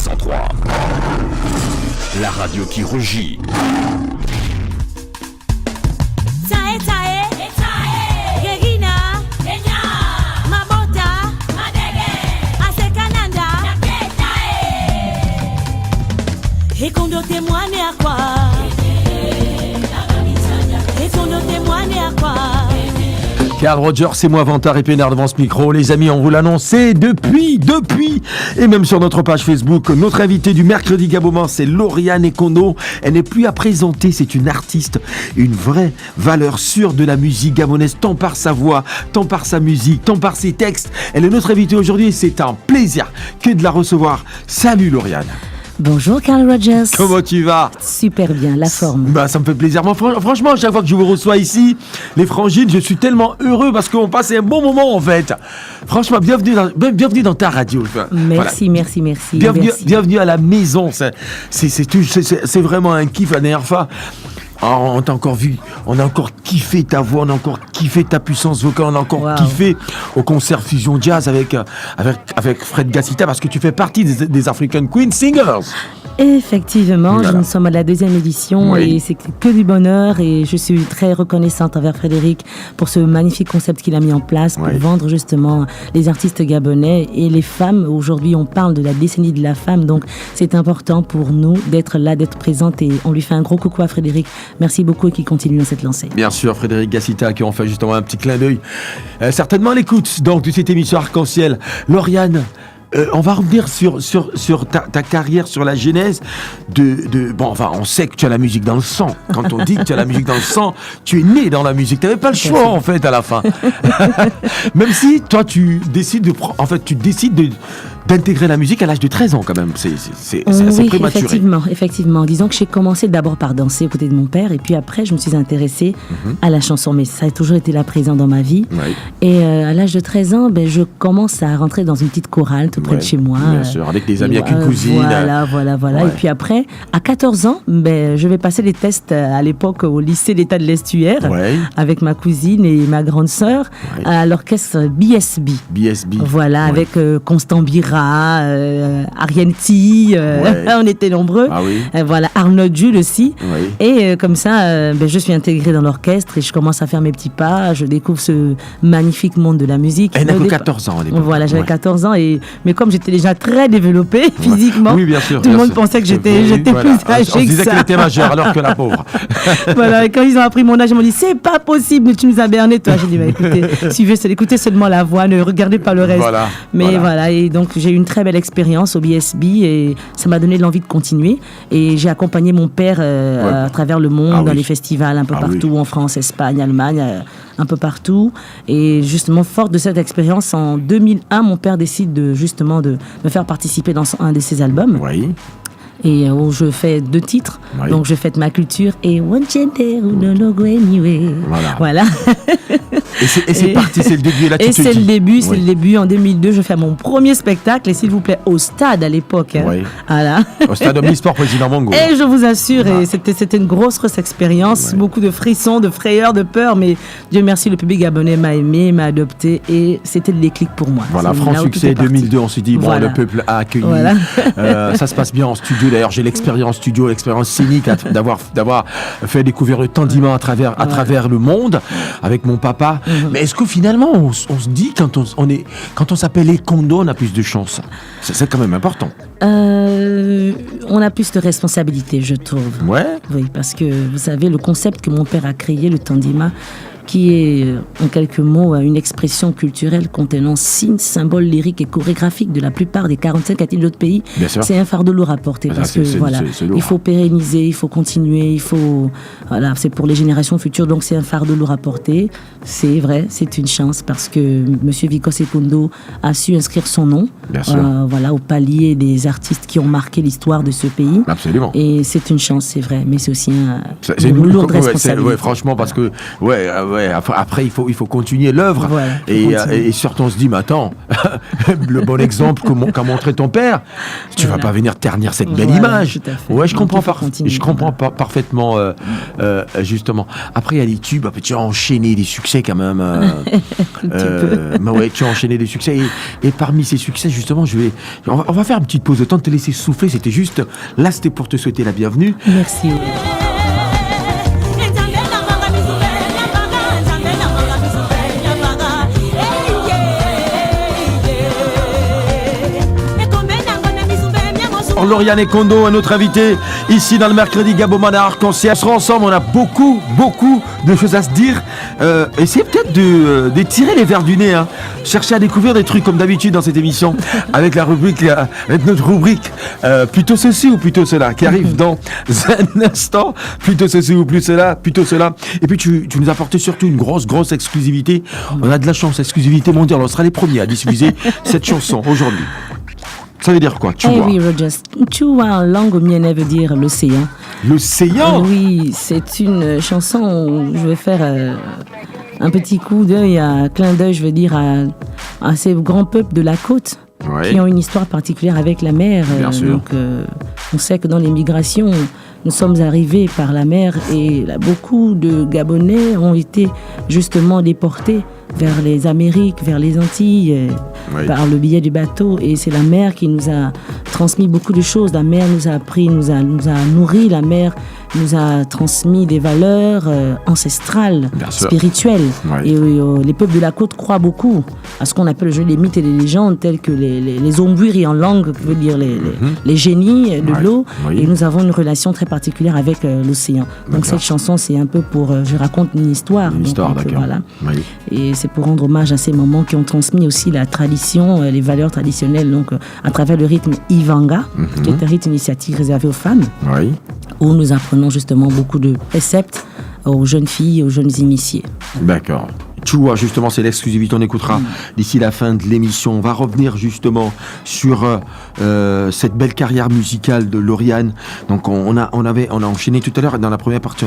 103. La radio qui rugit. Et qu'on doit témoigner à quoi? Et qu'on doit témoigner à quoi? Carl Rogers, c'est moi, Vantard et Pénard devant ce micro. Les amis, on vous l'annonçait depuis, et même sur notre page Facebook, notre invité du mercredi Gaboman, c'est Lauriane Ekondo. Elle n'est plus à présenter, c'est une artiste, une vraie valeur sûre de la musique gabonaise, tant par sa voix, tant par sa musique, tant par ses textes. Elle est notre invitée aujourd'hui et c'est un plaisir que de la recevoir. Salut Lauriane. Bonjour Carl Rogers. Comment tu vas? Super bien, la forme. Bah, ça me fait plaisir. Moi, franchement, à chaque fois que je vous reçois ici, les frangines, je suis tellement heureux parce qu'on passe un bon moment en fait. Franchement, bienvenue dans ta radio. Merci, voilà. merci. Bienvenue à la maison. C'est vraiment un kiff la dernière fois. On t'a encore vu, on a encore kiffé ta voix, on a encore kiffé ta puissance vocale, on a encore kiffé au concert Fusion Jazz avec Fred Gassita parce que tu fais partie des African Queen Singers. Effectivement, voilà. Nous sommes à la 2e édition et c'est que du bonheur et je suis très reconnaissante envers Frédéric pour ce magnifique concept qu'il a mis en place pour vendre justement les artistes gabonais et les femmes. Aujourd'hui, on parle de la décennie de la femme, donc c'est important pour nous d'être là, d'être présente et on lui fait un gros coucou à Frédéric. Merci beaucoup et qu'il continue dans cette lancée. Bien sûr, Frédéric Gassita qui en fait justement un petit clin d'œil. Certainement à l'écoute donc de cette émission Arc-en-Ciel. Lauriane, on va revenir sur ta carrière, sur la genèse on sait que tu as la musique dans le sang. Quand on dit que tu as la musique dans le sang, tu es né dans la musique. Tu n'avais pas le choix, en fait, à la fin. Même si, toi, tu décides d'intégrer la musique à l'âge de 13 ans, quand même. C'est assez prématuré. Effectivement. Disons que j'ai commencé d'abord par danser aux côtés de mon père, et puis après, je me suis intéressée à la chanson. Mais ça a toujours été là présent dans ma vie. Oui. Et à l'âge de 13 ans, je commence à rentrer dans une petite chorale tout près de chez moi. Bien sûr, avec des amis, avec une cousine. Voilà. Ouais. Et puis après, à 14 ans, je vais passer les tests à l'époque au lycée d'État de l'Estuaire avec ma cousine et ma grande sœur à l'orchestre BSB. Voilà, avec Constant Bira, Ariane T, on était nombreux. Voilà, Arnaud Jules aussi. Et comme ça, je suis intégrée dans l'orchestre et je commence à faire mes petits pas. Je découvre ce magnifique monde de la musique. Elle n'a que 14 ans à l'époque. Voilà, j'avais 14 ans mais comme j'étais déjà très développée physiquement, bien sûr, tout le monde pensait que j'étais plus âgée. On disait qu'elle était majeure alors que la pauvre. Voilà, et quand ils ont appris mon âge, ils m'ont dit c'est pas possible, tu nous as berné toi. J'ai dit écoutez seulement la voix, ne regardez pas le reste. Voilà, et donc j'ai eu une très belle expérience au BSB et ça m'a donné l'envie de continuer. Et j'ai accompagné mon père à travers le monde, dans les festivals un peu partout, en France, Espagne, Allemagne, un peu partout. Et justement, fort de cette expérience, en 2001, mon père décide de me faire participer dans un de ses albums. Et où je fais 2 titres. Donc je fête ma culture et voilà. Et c'est parti, c'est le début. Là, c'est le début. En 2002, je fais mon premier spectacle, et s'il vous plaît, au stade à l'époque. Voilà. Au stade Omnisport Président Mongo. Et je vous assure, et c'était une grosse expérience, beaucoup de frissons, de frayeurs, de peur, mais Dieu merci, le public gabonais m'a aimé, m'a adopté, et c'était le déclic pour moi. Voilà, franc succès 2002, on s'est dit, le peuple a accueilli. Ça se passe bien en studio. D'ailleurs, j'ai l'expérience studio, l'expérience scénique d'avoir fait découvrir le Tandima à travers le monde avec mon papa. Mais est-ce que finalement, on se dit quand on s'appelle Ekondo, on a plus de chance? C'est quand même important. On a plus de responsabilités, je trouve. Oui, parce que vous savez, le concept que mon père a créé, le Tandima, qui est, en quelques mots, une expression culturelle contenant signes, symboles lyriques et chorégraphiques de la plupart des 45 ethnies de notre pays. C'est un fardeau lourd à porter parce que il faut pérenniser, il faut continuer, c'est pour les générations futures, donc c'est un fardeau lourd à porter. C'est vrai, c'est une chance parce que Monsieur Vikos Ekondo a su inscrire son nom au palier des artistes qui ont marqué l'histoire de ce pays. Absolument. Et c'est une chance, c'est vrai, mais c'est aussi une lourde responsabilité. Franchement, parce que ouais, après, il faut continuer l'œuvre. Voilà, et surtout, on se dit, mais attends, le bon exemple qu'a montré ton père, tu vas pas venir ternir cette belle image. Ouais, je comprends parfaitement, justement. Après, il y a les tubes, tu as enchaîné des succès quand même. Ouais, tu as enchaîné des succès. Et parmi ces succès, justement, on va faire une petite pause de temps, de te laisser souffler. C'était pour te souhaiter la bienvenue. Merci. Lauriane Ekondo, un autre invité ici dans le mercredi Gaboman à Arc-en-Ciel. On sera ensemble, on a beaucoup de choses à se dire. Essayez peut-être de tirer les verres du nez. Cherchez à découvrir des trucs comme d'habitude dans cette émission avec notre rubrique plutôt ceci ou plutôt cela qui arrive dans un instant. Plutôt ceci ou plutôt cela. Et puis tu nous as apporté surtout une grosse exclusivité. On a de la chance, exclusivité mondiale. On sera les premiers à diffuser cette chanson aujourd'hui. Ça veut dire quoi, Tchoua? Oui, Rogers. Tchoua en langue omienne veut dire l'océan. L'océan? Oui, c'est une chanson où je vais faire un petit coup d'œil, un clin d'œil, je veux dire, à ces grands peuples de la côte qui ont une histoire particulière avec la mer. Bien sûr. Donc, on sait que dans les migrations, nous sommes arrivés par la mer et là, beaucoup de Gabonais ont été justement déportés vers les Amériques, vers les Antilles, par le biais du bateau. Et c'est la mer qui nous a transmis beaucoup de choses. La mer nous a appris, nous a nourri. La mer nous a transmis des valeurs ancestrales, spirituelles. Et les peuples de la côte croient beaucoup à ce qu'on appelle les mythes et les légendes, tels que les Ombwiri en langue, qui veut dire les génies de l'eau. Et nous avons une relation très particulière avec l'océan. Donc cette chanson, c'est un peu pour... je raconte une histoire. D'accord. Voilà. Et c'est pour rendre hommage à ces moments qui ont transmis aussi la tradition, les valeurs traditionnelles, donc à travers le rythme Ivanga, qui est un rythme initiatique réservé aux femmes, où nous apprenons justement beaucoup de préceptes aux jeunes filles et aux jeunes initiés. D'accord. Tchoua, justement, c'est l'exclusivité. On écoutera d'ici la fin de l'émission. On va revenir justement sur cette belle carrière musicale de Lauriane. Donc, on a enchaîné tout à l'heure dans la première partie.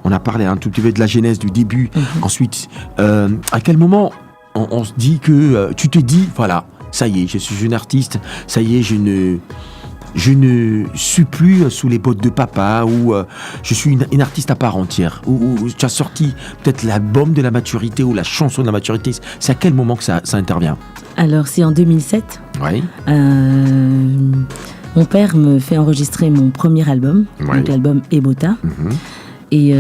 On a parlé un tout petit peu de la genèse, du début. Ensuite, à quel moment on se dit que tu te dis, voilà, ça y est, je suis une artiste. Ça y est, je ne suis plus sous les bottes de papa, ou je suis une artiste à part entière, ou tu as sorti peut-être l'album de la maturité ou la chanson de la maturité. C'est à quel moment que ça intervient? Alors, c'est en 2007. Mon père me fait enregistrer mon premier album, donc l'album Ebota. Et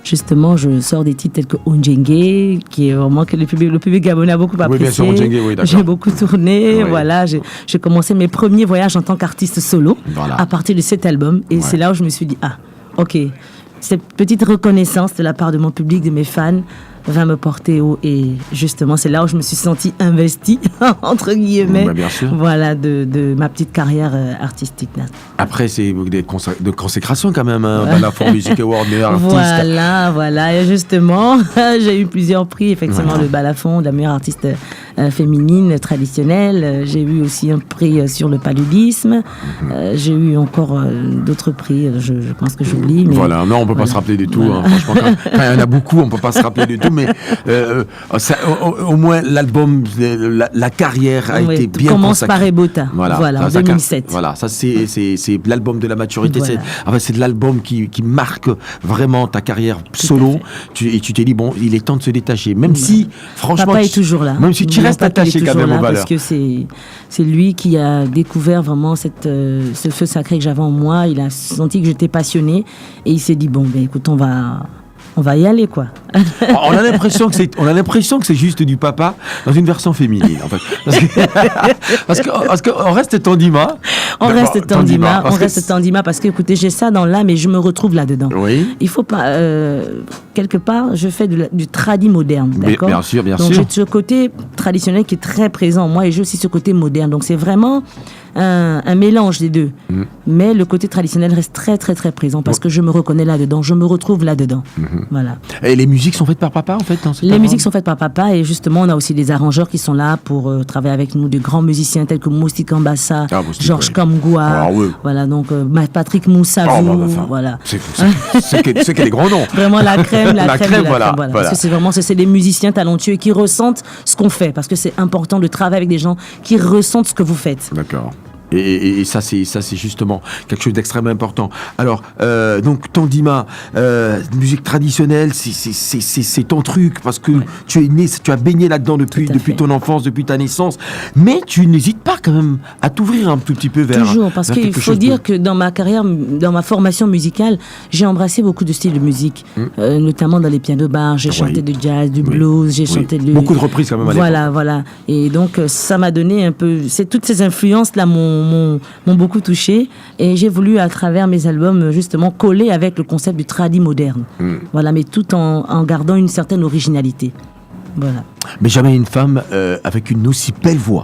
justement, je sors des titres tels que Onjenge, qui est vraiment que le public gabonais a beaucoup apprécié. Bien sûr, Onjenge, d'accord. J'ai beaucoup tourné, voilà. J'ai commencé mes premiers voyages en tant qu'artiste solo à partir de cet album. Et c'est là où je me suis dit, ok, cette petite reconnaissance de la part de mon public, de mes fans, va me porter haut. Et justement, c'est là où je me suis sentie investie, entre guillemets, voilà, de ma petite carrière artistique. Après, c'est de consécration quand même, Balafon Music Award, meilleur artiste. Voilà. Et justement, j'ai eu plusieurs prix, effectivement, le Balafon de la meilleure artiste féminine traditionnelle. J'ai eu aussi un prix sur le paludisme. J'ai eu encore d'autres prix, je pense que j'oublie. Mais voilà, non, on ne peut pas se rappeler de tout. Franchement, quand il y en a beaucoup, on ne peut pas se rappeler de tout. Mais au moins, l'album, la carrière a été bien commence par Ebota, voilà, en 2007. Voilà, ça c'est l'album de la maturité. C'est de l'album qui marque vraiment ta carrière solo. Et tu t'es dit, bon, il est temps de se détacher. Même si, franchement... Papa est toujours là. Même si tu restes attaché quand même aux valeurs. Parce que c'est lui qui a découvert vraiment ce feu sacré que j'avais en moi. Il a senti que j'étais passionnée. Et il s'est dit, bon, écoute, on va y aller, quoi. On a l'impression que c'est juste du papa dans une version féminine, en fait. Parce qu'on reste Tandima. On reste Tandima parce que, écoutez, j'ai ça dans l'âme et je me retrouve là-dedans. Il faut pas... quelque part, je fais du tradi moderne, d'accord ? Bien sûr. Donc, j'ai ce côté traditionnel qui est très présent en moi et j'ai aussi ce côté moderne. Donc, c'est vraiment un mélange des deux. Mais le côté traditionnel reste très, très, très présent parce que je me reconnais là-dedans, je me retrouve là-dedans. Voilà. Et les musiques sont faites par papa, en fait? Les musiques sont faites par papa et justement, on a aussi des arrangeurs qui sont là pour travailler avec nous, de grands musiciens tels que Moussi Kambassa, Georges Kamgoua, voilà, donc Patrick Moussavou, voilà. C'est qu'il y a des grands noms. Vraiment la crème. Voilà. Parce que c'est des musiciens talentueux qui ressentent ce qu'on fait, parce que c'est important de travailler avec des gens qui ressentent ce que vous faites. D'accord. Et ça, c'est justement quelque chose d'extrêmement important. Alors, donc, Tandima, musique traditionnelle, c'est ton truc, parce que tu es né, tu as baigné là-dedans depuis ton enfance, depuis ta naissance, mais tu n'hésites pas quand même à t'ouvrir un tout petit peu vers... Toujours, parce qu'il faut dire que dans ma carrière, dans ma formation musicale, j'ai embrassé beaucoup de styles de musique, notamment dans les pianos-bars, j'ai chanté du jazz, du blues, j'ai chanté du... Beaucoup de reprises quand même à l'époque. Voilà. Et donc, ça m'a donné un peu... Toutes ces influences-là m'ont beaucoup touché et j'ai voulu à travers mes albums justement coller avec le concept du tradi moderne. Voilà, mais tout en gardant une certaine originalité. Voilà. Mais jamais une femme avec une aussi belle voix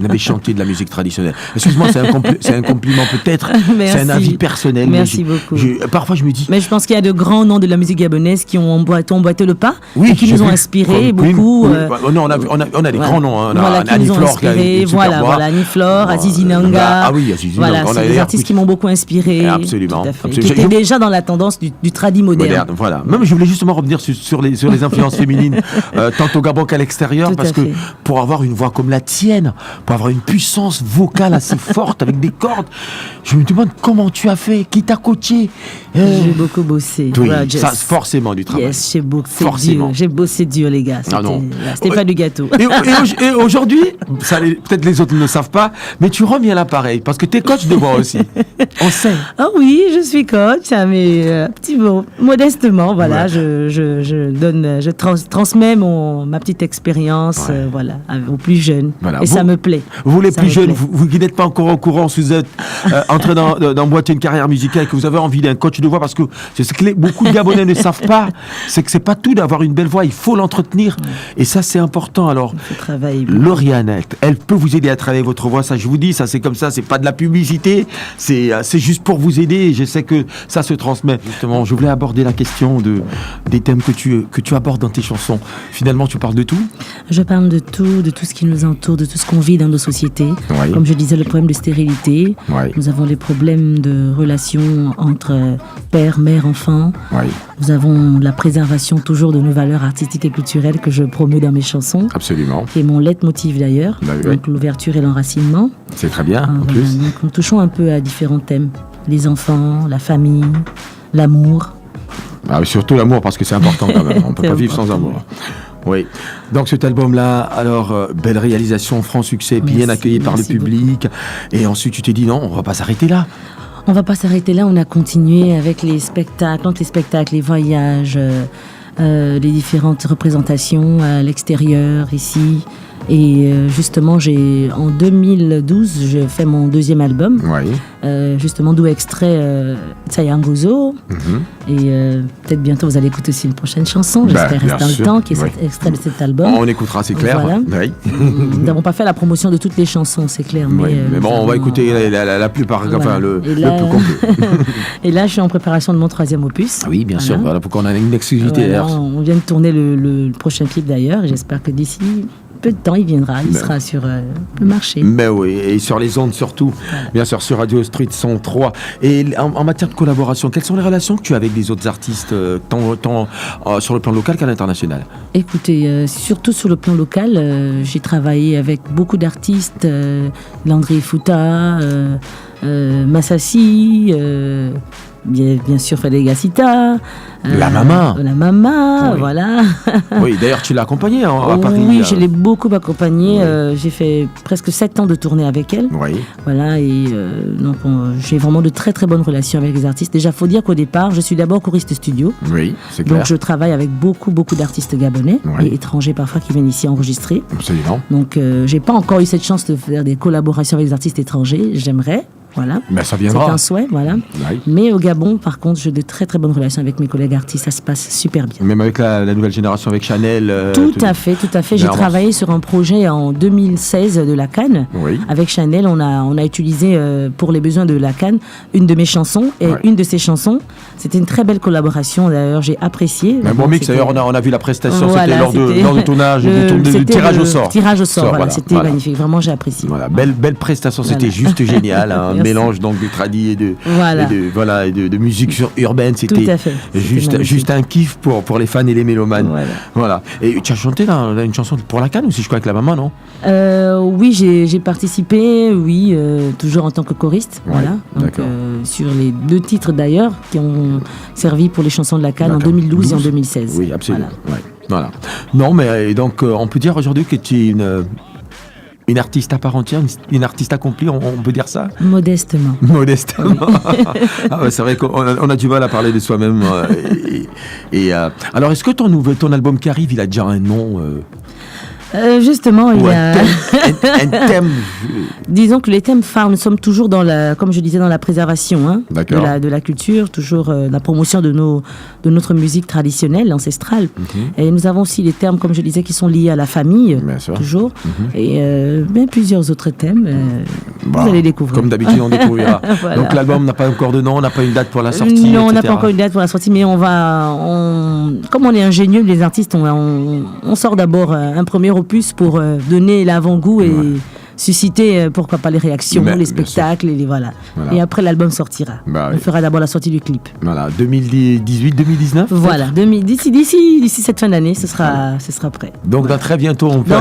n'avait chanté de la musique traditionnelle. Excuse-moi, c'est un compliment peut-être. C'est un avis personnel. Merci beaucoup. Parfois, je me dis... Mais je pense qu'il y a de grands noms de la musique gabonaise qui ont emboîté le pas et qui nous ont inspiré beaucoup. Non, on a des grands noms. On a Annie Flore qui a une super voix. Annie Flore, Aziz Inanga. Aziz Inanga. Voilà, c'est des artistes qui m'ont beaucoup inspiré. Absolument. Qui étaient déjà dans la tendance du tradi moderne. Voilà. Même je voulais justement revenir sur les influences féminines, tant au Gabon qu'à l'extérieur, parce que pour avoir une voix comme la tienne, pour avoir une puissance vocale assez forte avec des cordes, je me demande comment tu as fait, qui t'a coaché. J'ai beaucoup bossé. Oui, ça, forcément du travail. Yes, j'ai bossé dur, les gars. C'était pas du gâteau. Et aujourd'hui, peut-être les autres ne le savent pas, mais tu reviens à l'appareil parce que tu es coach de voix aussi. On sait. Ah oui, je suis coach, mais petit mot, modestement, voilà, je transmets ma petite expérience, voilà, aux plus jeunes. Voilà. Et ça me plaît. Vous les plus jeunes, vous qui n'êtes pas encore au courant, si vous êtes en train d'emboîter une carrière musicale et que vous avez envie d'un coach de voix, parce que c'est ce que beaucoup de Gabonais ne savent pas, c'est que c'est pas tout d'avoir une belle voix, il faut l'entretenir. Et ça, c'est important. Alors, Lauriane, elle peut vous aider à travailler votre voix, ça je vous dis, ça c'est comme ça, c'est pas de la publicité, c'est juste pour vous aider. Et je sais que ça se transmet. Justement, je voulais aborder la question des thèmes que tu abordes dans tes chansons. Finalement, tu parles de tout? Je parle de tout ce qui nous entoure, de tout ce qu'on vit dans nos sociétés. Oui. Comme je disais, le problème de stérilité. Oui. Nous avons les problèmes de relations entre père, mère, enfant. Oui. Nous avons la préservation toujours de nos valeurs artistiques et culturelles que je promeux dans mes chansons. Absolument. Qui est mon leitmotiv d'ailleurs. Donc l'ouverture et l'enracinement. C'est très bien, en plus. Donc nous touchons un peu à différents thèmes. Les enfants, la famille, l'amour. Surtout l'amour, parce que c'est important quand même. On ne peut pas vivre sans amour. Oui. Donc cet album-là, alors, belle réalisation, franc succès, bien accueilli par le public. Beaucoup. Et ensuite, tu t'es dit non, on ne va pas s'arrêter là. On ne va pas s'arrêter là, on a continué avec les spectacles, les voyages, les différentes représentations à l'extérieur, ici. Et justement, en 2012, j'ai fait mon deuxième album, justement d'où extrait Tsayanguzo. Et peut-être bientôt, vous allez écouter aussi une prochaine chanson, j'espère rester dans le temps, qui est extrait de cet album. On écoutera, c'est clair. Voilà. Nous n'avons pas fait la promotion de toutes les chansons, c'est clair. Mais bon, on va écouter la plupart, enfin, le plus complet. Et là, je suis en préparation de mon troisième opus. Oui, bien sûr, voilà, pour qu'on ait une exclusivité. Voilà, on vient de tourner le prochain clip d'ailleurs, et j'espère que d'ici peu de temps, il viendra, il sera sur le marché. Mais oui, et sur les ondes surtout, bien sûr, sur Radio Street 103. Et en matière de collaboration, quelles sont les relations que tu as avec les autres artistes, tant sur le plan local qu'à l'international? Écoutez, surtout sur le plan local, j'ai travaillé avec beaucoup d'artistes, Landry Fouta, Massassi, bien sûr Fadega Sita, la Mama, oui. Voilà. Oui, d'ailleurs tu l'as accompagnée à Paris. Oui, je l'ai beaucoup accompagnée. Oui. J'ai fait presque 7 ans de tournée avec elle. Oui. Voilà, et donc j'ai vraiment de très très bonnes relations avec les artistes. Déjà, faut dire qu'au départ, je suis d'abord choriste studio. Oui, c'est clair. Donc je travaille avec beaucoup d'artistes gabonais et étrangers parfois qui viennent ici enregistrer. Absolument. Donc j'ai pas encore eu cette chance de faire des collaborations avec des artistes étrangers. J'aimerais. voilà. Mais ça viendra. C'est un souhait, voilà. Oui. Mais au Gabon, par contre, j'ai de très très bonnes relations avec mes collègues artistes, ça se passe super bien. Même avec la nouvelle génération, avec Chanel. Tout à fait. J'ai travaillé sur un projet en 2016 de la Cannes. Oui. Avec Chanel, on a utilisé pour les besoins de la Cannes une de mes chansons et une de ses chansons. C'était une très belle collaboration, d'ailleurs, j'ai apprécié. Un bon mix, d'ailleurs, on a vu la prestation, voilà, c'était lors du tournage, du tirage au sort. Tirage au sort, voilà, c'était magnifique, vraiment j'ai apprécié. Voilà, belle prestation, c'était juste génial, un mélange donc de tradi et de musique urbaine, c'était juste un kiff pour les fans et les mélomanes. Voilà. Et tu as chanté une chanson pour la Cannes aussi, je crois, avec la maman, non? Oui, j'ai participé, toujours en tant que choriste, voilà. Donc sur les 2 titres d'ailleurs qui ont servi pour les chansons de la Cannes en 2012 et en 2016. Oui, absolument. Voilà. Non, mais donc on peut dire aujourd'hui que tu es une artiste à part entière, une artiste accomplie, on peut dire ça? Modestement. Oui. C'est vrai qu'on a du mal à parler de soi-même. Alors, est-ce que ton album qui arrive, il a déjà un nom Justement, il y a un thème. Disons que les thèmes phares, nous sommes toujours comme je disais, dans la préservation de la culture, toujours la promotion de notre musique traditionnelle, ancestrale. Et nous avons aussi les termes, comme je disais, qui sont liés à la famille, toujours. Et plusieurs autres thèmes. Vous allez découvrir. Comme d'habitude, on découvrira. Voilà. Donc l'album n'a pas encore de nom, on n'a pas une date pour la sortie. Non, on n'a pas encore une date pour la sortie, mais comme on est ingénieux, les artistes, on sort d'abord un premier opus pour donner l'avant-goût et susciter, pourquoi pas, les réactions, les spectacles, voilà. Et après, l'album sortira. On fera d'abord la sortie du clip. Voilà, 2018-2019 Voilà, d'ici cette fin d'année, ce sera prêt. Donc, dans très bientôt, on peut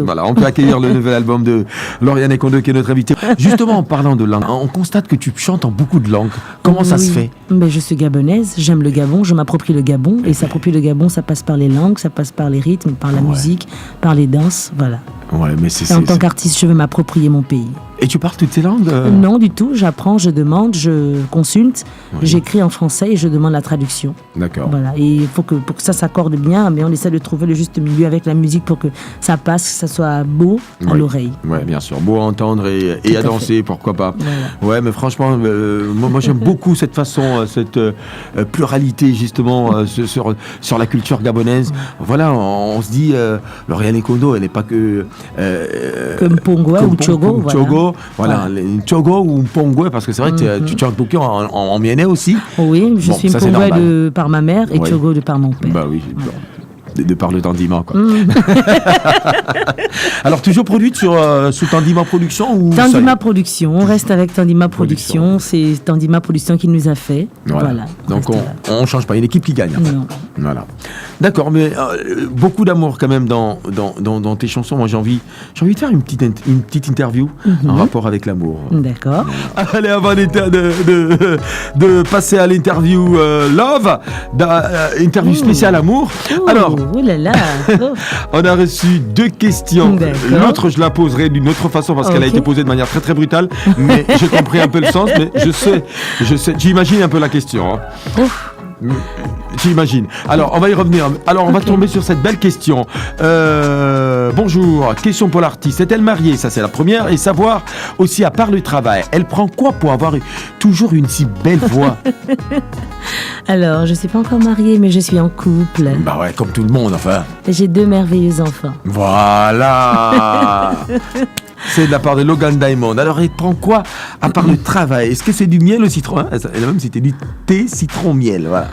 Voilà, on peut accueillir le nouvel album de Lauriane Ekondo, qui est notre invitée. Justement, en parlant de langue, on constate que tu chantes en beaucoup de langues. Comment ça se fait? Je suis gabonaise, j'aime le Gabon, je m'approprie le Gabon. Et s'approprier le Gabon, ça passe par les langues, ça passe par les rythmes, par la musique, par les danses, voilà. Ouais, mais en tant qu'artiste, je veux m'approprier mon pays. Et tu parles toutes ces langues Non, du tout. J'apprends, je demande, je consulte, j'écris en français et je demande la traduction. D'accord. Voilà. Et il faut pour que ça s'accorde bien, mais on essaie de trouver le juste milieu avec la musique pour que ça passe, que ça soit beau à l'oreille. Oui, bien sûr. Beau à entendre et à danser, pourquoi pas. Voilà. Ouais, mais franchement, moi j'aime beaucoup cette façon, cette pluralité justement sur la culture gabonaise. Voilà, on se dit, Lauriane Ekondo, elle n'est pas que Mpongwe ou Tchogo. Voilà, Tchogo ou Mpongwe, parce que c'est vrai que tu chantes beaucoup en mienais aussi. Oui, je suis Mpongwe par ma mère et Tchogo de par mon père. Bah oui, de par le Tandima, quoi. Alors, toujours produite sous Tandima Production ou Tandima Production, on reste avec Tandima Production. C'est Tandima Production qui nous a fait. Voilà. Donc, on ne change pas, il y a une équipe qui gagne. Non. Voilà. D'accord, mais beaucoup d'amour quand même dans tes chansons. Moi, j'ai envie de faire une petite interview en rapport avec l'amour. D'accord. Allez, avant de passer à l'interview Love, interview spéciale amour. Alors, oh là là. on a reçu 2 questions. L'autre, je la poserai d'une autre façon parce qu'elle a été posée de manière très très brutale. Mais j'ai compris un peu le sens. Mais je sais, j'imagine un peu la question. J'imagine. Alors, on va y revenir. Alors, on va tomber sur cette belle question. Bonjour. Question pour l'artiste. Est-elle mariée? Ça, c'est la première. Et savoir aussi, à part le travail, elle prend quoi pour avoir toujours une si belle voix? Alors, je ne suis pas encore mariée, mais je suis en couple. Bah ouais, comme tout le monde, enfin. J'ai 2 merveilleux enfants. Voilà. C'est de la part de Logan Diamond. Alors, elle prend quoi à part le travail? Est-ce que c'est du miel au citron? Elle a même c'était du thé citron miel, voilà.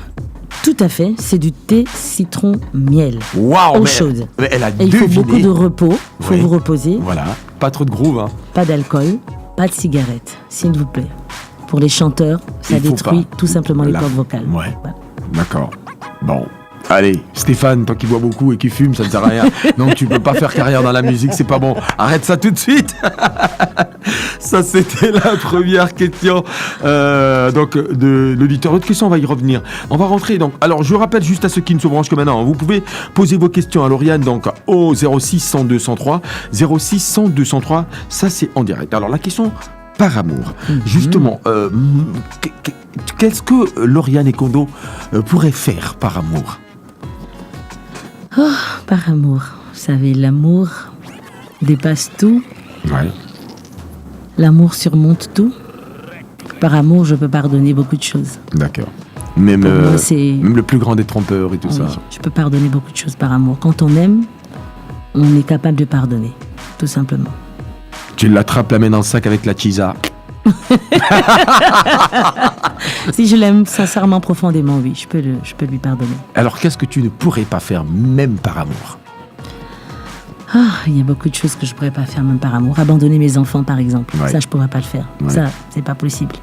Tout à fait, c'est du thé citron miel. Waouh, eau chaude. Mais elle a et il faut beaucoup de repos. Il faut vous reposer. Voilà, pas trop de groove. Hein. Pas d'alcool, pas de cigarette, s'il vous plaît. Pour les chanteurs, ça détruit tout simplement les cordes vocales. Ouais. Voilà. D'accord. Bon. Allez, Stéphane, toi qui bois beaucoup et qui fume, ça ne sert à rien. Donc tu peux pas faire carrière dans la musique, c'est pas bon. Arrête ça tout de suite. Ça, c'était la première question donc de l'auditeur. Autre question, on va y revenir. On va rentrer donc. Alors, je rappelle juste à ceux qui ne se branchent que maintenant, vous pouvez poser vos questions à Lauriane donc au 06 102 103 06 102 103. Ça, c'est en direct. Alors, la question par amour. Justement, qu'est-ce que Lauriane Ekondo pourrait faire par amour? Oh, par amour. Vous savez, l'amour dépasse tout. Ouais. L'amour surmonte tout. par amour, je peux pardonner beaucoup de choses. D'accord. Même, moi, même le plus grand des trompeurs et tout ça. Je peux pardonner beaucoup de choses par amour. Quand on aime, on est capable de pardonner, tout simplement. Tu l'attrapes, la main dans le sac avec la chisa. Si je l'aime sincèrement, profondément, oui, je peux lui pardonner. Alors, qu'est-ce que tu ne pourrais pas faire, même par amour? Il y a beaucoup de choses que je ne pourrais pas faire, même par amour. Abandonner mes enfants, par exemple. Ouais. Ça, je ne pourrais pas le faire. Ouais. Ça, c'est pas possible.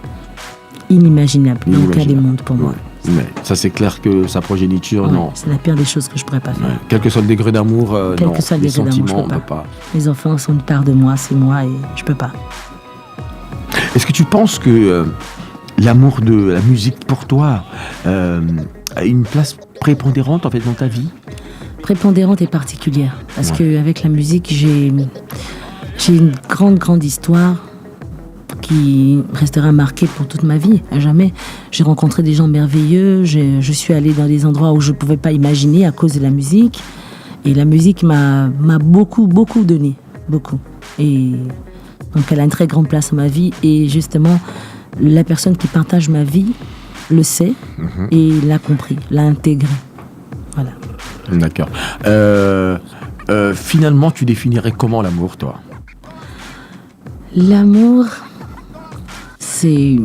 Inimaginable. Dans aucun des mondes pour moi. Mais ça, c'est clair que sa progéniture, non. C'est la pire des choses que je ne pourrais pas faire. Ouais. Quel que soit le degré d'amour, Quel non. que soit le Les degré d'amour, sentiments, je peux pas. Mes enfants sont une part de moi, c'est moi et je ne peux pas. Est-ce que tu penses que l'amour de la musique pour toi a une place prépondérante en fait dans ta vie? Prépondérante et particulière. Parce qu'avec la musique, j'ai une grande histoire qui restera marquée pour toute ma vie, à jamais. J'ai rencontré des gens merveilleux, je suis allée dans des endroits où je ne pouvais pas imaginer à cause de la musique. Et la musique m'a beaucoup donné, beaucoup. Et donc elle a une très grande place dans ma vie. Et justement, la personne qui partage ma vie le sait et l'a compris, l'a intégré. Voilà. D'accord. Finalement, tu définirais comment l'amour, toi? L'amour, c'est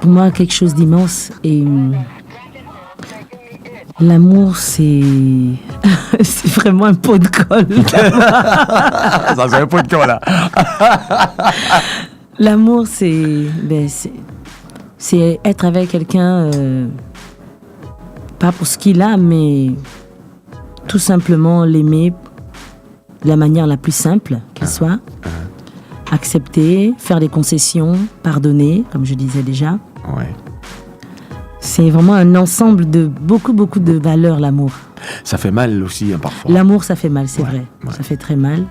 pour moi quelque chose d'immense. Et l'amour, c'est vraiment un pot de colle. Ça, c'est un pot de colle, là. L'amour, c'est être avec quelqu'un, pas pour ce qu'il a, mais tout simplement l'aimer de la manière la plus simple qu'il soit. Accepter, faire des concessions, pardonner, comme je disais déjà. Ouais. C'est vraiment un ensemble de beaucoup de valeurs, l'amour. Ça fait mal aussi, hein, parfois. L'amour, ça fait mal, c'est vrai. Ouais. Ça fait très mal.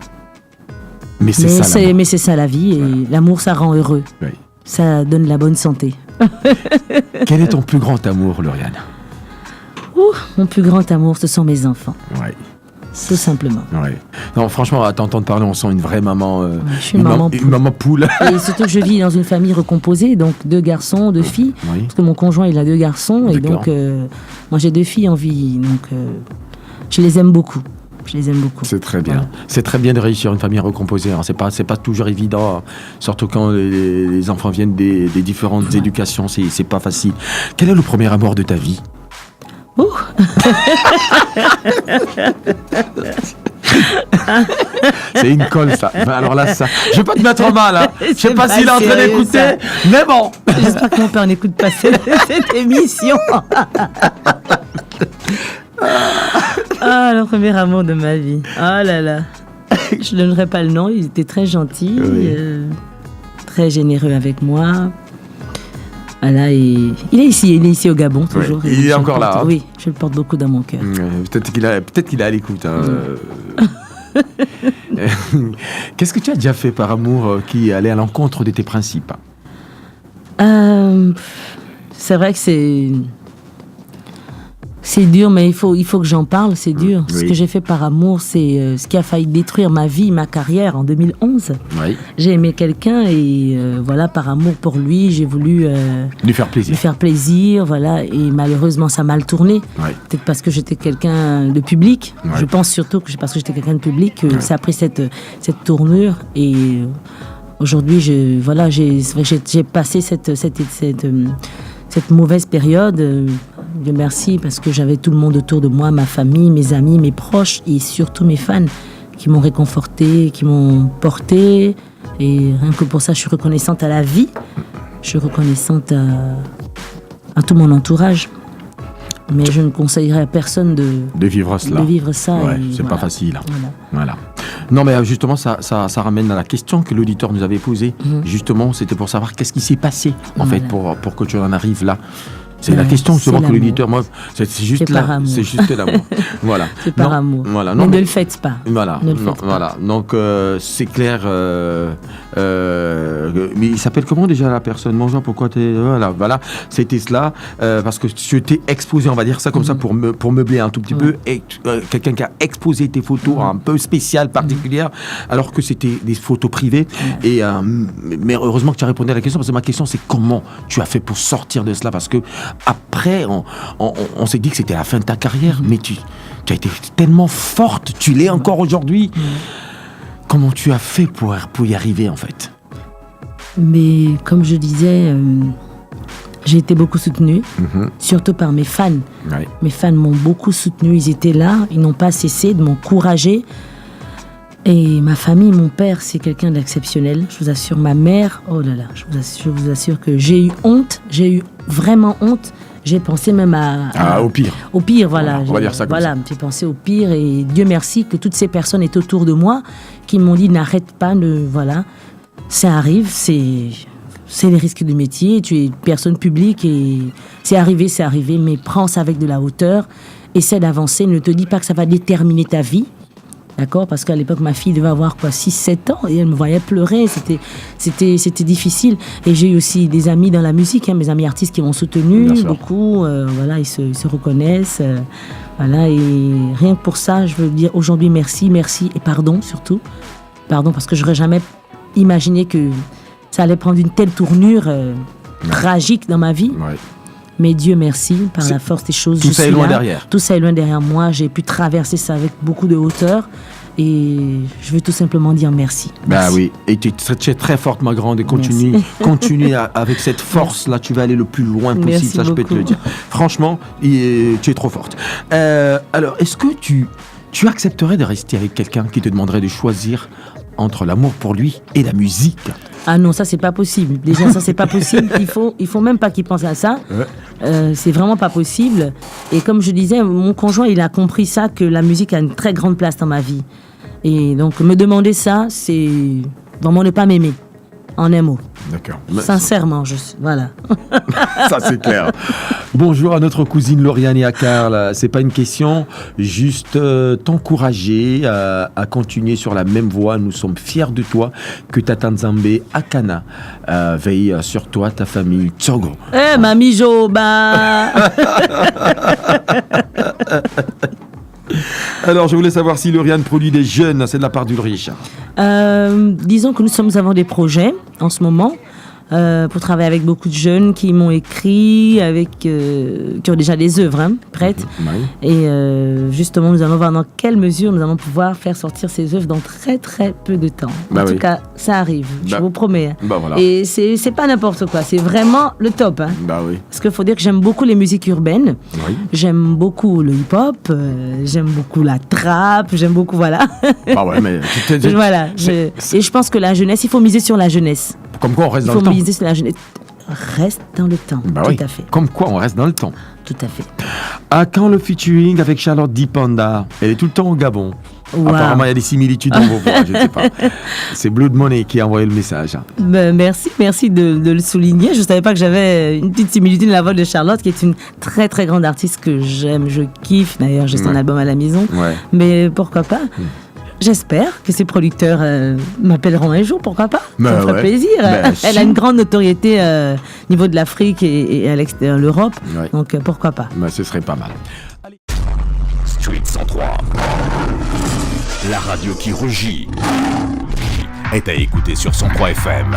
Mais c'est ça la vie. Et l'amour, ça rend heureux. Oui. Ça donne la bonne santé. Quel est ton plus grand amour, Lauriane? Mon plus grand amour, ce sont mes enfants. Ouais. Tout simplement. Ouais. Non, franchement, à t'entendre parler, on sent une vraie maman. Je suis une maman poule. Et surtout que je vis dans une famille recomposée, donc 2 garçons, 2 filles. Oui. Parce que mon conjoint, il a 2 garçons. Et donc, moi, j'ai 2 filles en vie. Donc, je les aime beaucoup. C'est très bien. Voilà. C'est très bien de réussir une famille recomposée. Hein. C'est pas toujours évident, surtout quand les enfants viennent des différentes éducations. C'est pas facile. Quel est le premier amour de ta vie? C'est une colle, ça. Alors là, ça. Je vais pas te mettre en mal, hein. Je sais pas s'il est en train d'écouter, mais bon. J'espère que mon père n'écoute pas cette émission. Le premier amour de ma vie. Oh là là. Je ne donnerai pas le nom. Il était très gentil, très généreux avec moi. Voilà, et il est ici au Gabon, toujours. Il est encore là. Oui, je le porte beaucoup dans mon cœur. Peut-être qu'il est à l'écoute. Hein. Qu'est-ce que tu as déjà fait par amour qui allait à l'encontre de tes principes? C'est vrai que c'est dur, mais il faut que j'en parle, c'est dur. Oui. Ce que j'ai fait par amour, c'est ce qui a failli détruire ma vie, ma carrière en 2011. Oui. J'ai aimé quelqu'un et par amour pour lui, j'ai voulu lui faire plaisir, voilà. Et malheureusement, ça a mal tourné. Oui. Peut-être parce que j'étais quelqu'un de public. Oui. Je pense surtout que parce que j'étais quelqu'un de public, ça a pris cette tournure. Et aujourd'hui, j'ai passé cette mauvaise période. Dieu merci, parce que j'avais tout le monde autour de moi, ma famille, mes amis, mes proches et surtout mes fans qui m'ont réconforté, qui m'ont porté. Et rien que pour ça, je suis reconnaissante à la vie. Je suis reconnaissante à tout mon entourage. Mais je ne conseillerais à personne de vivre cela. Ouais, c'est pas facile. Voilà. Non, mais justement, ça ramène à la question que l'auditeur nous avait posée. Justement, c'était pour savoir qu'est-ce qui s'est passé, en fait, pour que tu en arrives là. C'est la question justement que l'auditeur, moi, c'est juste l'amour. Voilà. C'est par amour. Voilà. Mais ne le faites pas. Voilà. Voilà. Donc c'est clair. Mais il s'appelle comment déjà la personne? Bonjour, pourquoi t'es voilà. C'était cela parce que tu t'es exposé, on va dire ça comme ça pour meubler un tout petit peu. Et quelqu'un qui a exposé tes photos un peu spéciales, particulières, alors que c'était des photos privées. Et mais heureusement que tu as répondu à la question, parce que ma question c'est comment tu as fait pour sortir de cela, parce que après, on s'est dit que c'était la fin de ta carrière, mais tu as été tellement forte, tu l'es encore aujourd'hui. Comment tu as fait pour y arriver, en fait? Mais comme je disais, j'ai été beaucoup soutenue, surtout par mes fans. Ouais. Mes fans m'ont beaucoup soutenue, ils étaient là, ils n'ont pas cessé de m'encourager. Et ma famille, mon père, c'est quelqu'un d'exceptionnel. Je vous assure, ma mère, oh là là, je vous assure que j'ai eu honte, j'ai eu vraiment honte. J'ai pensé même au pire. Au pire, voilà. On va dire ça comme ça. J'ai pensé au pire et Dieu merci que toutes ces personnes étaient autour de moi qui m'ont dit n'arrête pas, voilà. Ça arrive, c'est les risques du métier. Tu es une personne publique et c'est arrivé, mais prends ça avec de la hauteur. Essaie d'avancer, ne te dis pas que ça va déterminer ta vie. D'accord, parce qu'à l'époque, ma fille devait avoir 6-7 ans et elle me voyait pleurer. C'était difficile. Et j'ai eu aussi des amis dans la musique, mes amis artistes qui m'ont soutenu beaucoup. Voilà, ils se reconnaissent. Voilà, et rien que pour ça, je veux dire aujourd'hui merci et pardon surtout. Pardon, parce que j'aurais jamais imaginé que ça allait prendre une telle tournure tragique dans ma vie. Ouais. Mais Dieu merci, par la force des choses, tout ça est loin derrière. Tout ça est loin derrière moi. J'ai pu traverser ça avec beaucoup de hauteur. Et je veux tout simplement dire merci. Bah oui, et tu es très forte, ma grande, et continue avec cette force-là, tu vas aller le plus loin possible, merci ça beaucoup. Je peux te le dire. Franchement, tu es trop forte. Alors, est-ce que tu accepterais de rester avec quelqu'un qui te demanderait de choisir entre l'amour pour lui et la musique? Ah non, ça c'est pas possible. Déjà, ça c'est pas possible. Il faut même pas qu'il pense à ça. C'est vraiment pas possible. Et comme je disais, mon conjoint, il a compris ça, que la musique a une très grande place dans ma vie. Et donc, me demander ça, c'est vraiment ne pas m'aimer. En un mot. D'accord. Sincèrement, voilà. Ça, c'est clair. Bonjour à notre cousine Lauriane et à Karl. C'est pas une question, juste t'encourager à continuer sur la même voie. Nous sommes fiers de toi. Que Tata Nzambe Akana veille sur toi, ta famille. Tsogo. Mamie Joba. Alors, je voulais savoir si Lauriane produit des jeunes, c'est de la part d'Ulrich. Disons que nous avons des projets en ce moment pour travailler avec beaucoup de jeunes qui m'ont écrit, qui ont déjà des œuvres prêtes. Et justement, nous allons voir dans quelle mesure nous allons pouvoir faire sortir ces œuvres dans très très peu de temps. En tout cas, ça arrive, je vous promets. Voilà. Et c'est pas n'importe quoi, c'est vraiment le top. Parce qu'il faut dire que j'aime beaucoup les musiques urbaines, j'aime beaucoup le hip-hop, j'aime beaucoup la trap, j'aime beaucoup, voilà. Mais voilà. Et je pense que la jeunesse, il faut miser sur la jeunesse. Comme quoi on reste dans le temps. Sur la jeunesse. Reste dans le temps, tout à fait. Comme quoi on reste dans le temps. Tout à fait. À quand le featuring avec Charlotte Dipanda? Elle est tout le temps au Gabon. Wow. Apparemment, il y a des similitudes dans vos voix, je ne sais pas. C'est Blood Money qui a envoyé le message. Merci de le souligner. Je ne savais pas que j'avais une petite similitude dans la voix de Charlotte, qui est une très très grande artiste que j'aime, je kiffe. D'ailleurs, j'ai son album à la maison. Mais pourquoi pas J'espère que ses producteurs m'appelleront un jour, pourquoi pas? Ça me ferait plaisir. Elle a une grande notoriété au niveau de l'Afrique et à l'extérieur, l'Europe. Donc pourquoi pas? Ce serait pas mal. Allez. Street 103. La radio qui rugit est à écouter sur 103 FM.